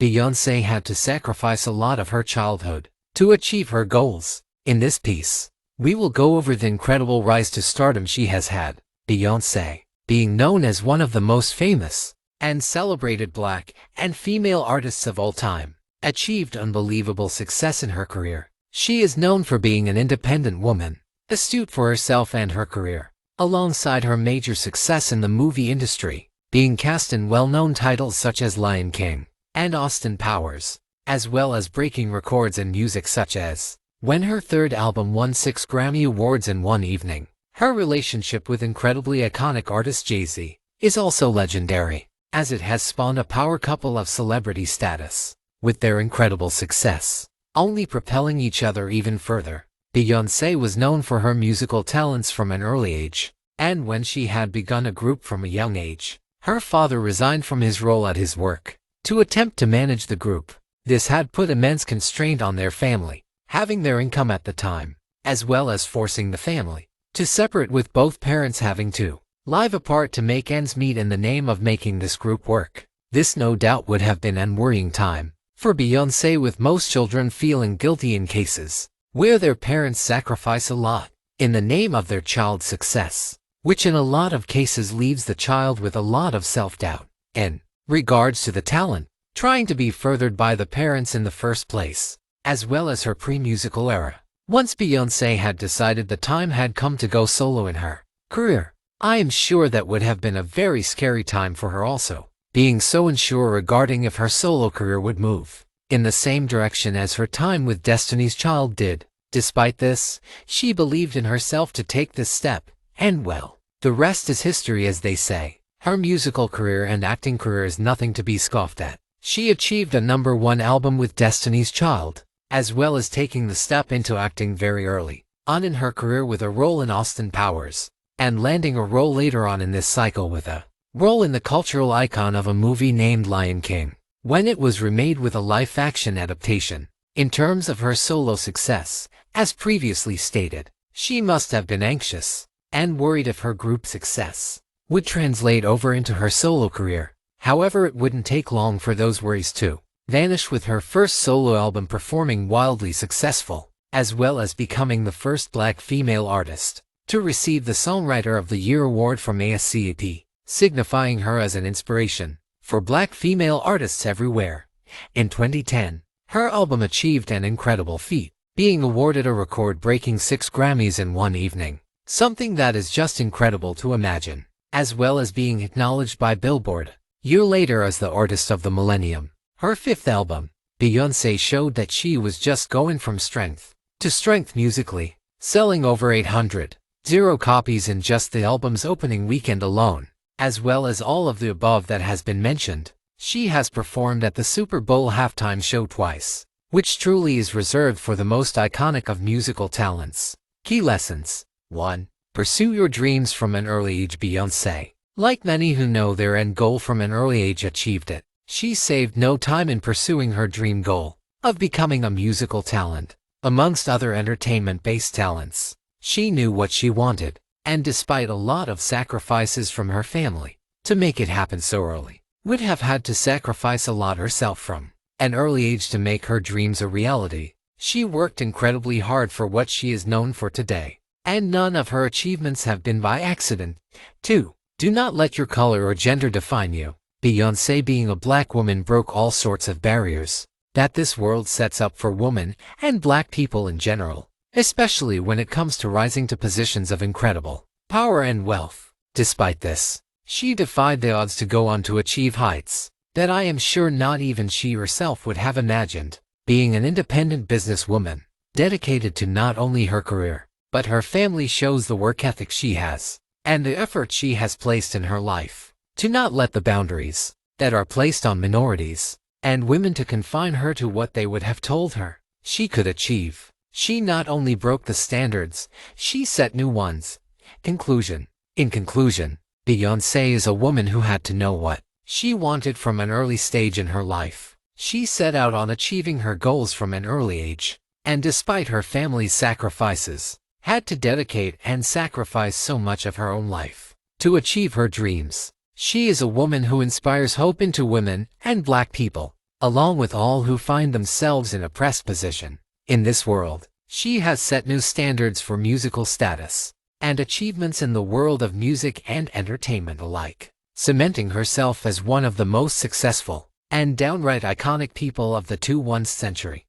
Beyoncé had to sacrifice a lot of her childhood to achieve her goals. In this piece, we will go over the incredible rise to stardom she has had. Beyoncé, being known as one of the most famous and celebrated black and female artists of all time, achieved unbelievable success in her career. She is known for being an independent woman, astute for herself and her career, alongside her major success in the movie industry, being cast in well-known titles such as Lion King and Austin Powers, as well as breaking records in music such as when her third album won 6 Grammy Awards in one evening. Her relationship with incredibly iconic artist Jay-Z is also legendary, as it has spawned a power couple of celebrity status, with their incredible success only propelling each other even further. Beyoncé was known for her musical talents from an early age, and when she had begun a group from a young age, her father resigned from his role at his work to attempt to manage the group. This had put immense constraint on their family, having their income at the time, as well as forcing the family to separate, with both parents having to live apart to make ends meet in the name of making this group work. This no doubt would have been an worrying time for Beyoncé, with most children feeling guilty in cases where their parents sacrifice a lot in the name of their child's success, which in a lot of cases leaves the child with a lot of self-doubt in regards to the talent trying to be furthered by the parents in the first place, as well as her pre-musical era. Once Beyoncé had decided the time had come to go solo in her career, I am sure that would have been a very scary time for her also, being so unsure regarding if her solo career would move in the same direction as her time with Destiny's Child did. Despite this, she believed in herself to take this step, and well, the rest is history, as they say. Her musical career and acting career is nothing to be scoffed at. She achieved a #1 album with Destiny's Child, as well as taking the step into acting very early on in her career with a role in Austin Powers, and landing a role later on in this cycle with a role in the cultural icon of a movie named Lion King, when it was remade with a live-action adaptation. In terms of her solo success, as previously stated, she must have been anxious and worried if her group success would translate over into her solo career. However, it wouldn't take long for those worries to vanish, with her first solo album performing wildly successful, as well as becoming the first black female artist to receive the Songwriter of the Year award from ASCAP, signifying her as an inspiration for black female artists everywhere. In 2010, her album achieved an incredible feat, being awarded a record-breaking 6 Grammys in one evening, something that is just incredible to imagine, as well as being acknowledged by Billboard a year later as the Artist of the Millennium. Her fifth album, Beyoncé, showed that she was just going from strength to strength musically, selling over 800,000 copies in just the album's opening weekend alone. As well as all of the above that has been mentioned, she has performed at the Super Bowl halftime show twice, which truly is reserved for the most iconic of musical talents. Key lessons. 1. Pursue your dreams from an early age. Beyoncé, like many who know their end goal from an early age, achieved it. She saved no time in pursuing her dream goal of becoming a musical talent. Amongst other entertainment-based talents, she knew what she wanted, and despite a lot of sacrifices from her family to make it happen so early, would have had to sacrifice a lot herself from an early age to make her dreams a reality. She worked incredibly hard for what she is known for today, and none of her achievements have been by accident. 2. Do not let your color or gender define you. Beyoncé, being a black woman, broke all sorts of barriers that this world sets up for women and black people in general, especially when it comes to rising to positions of incredible power and wealth. Despite this, she defied the odds to go on to achieve heights that I am sure not even she herself would have imagined. Being an independent businesswoman, dedicated to not only her career, but her family, shows the work ethic she has and the effort she has placed in her life to not let the boundaries that are placed on minorities and women to confine her to what they would have told her she could achieve. She not only broke the standards, she set new ones. Conclusion. In conclusion, Beyoncé is a woman who had to know what she wanted from an early stage in her life. She set out on achieving her goals from an early age, and despite her family's sacrifices, had to dedicate and sacrifice so much of her own life to achieve her dreams. She is a woman who inspires hope into women and black people. along with all who find themselves in oppressed position. In this world, she has set new standards for musical status and achievements in the world of music and entertainment alike, cementing herself as one of the most successful and downright iconic people of the 21st century.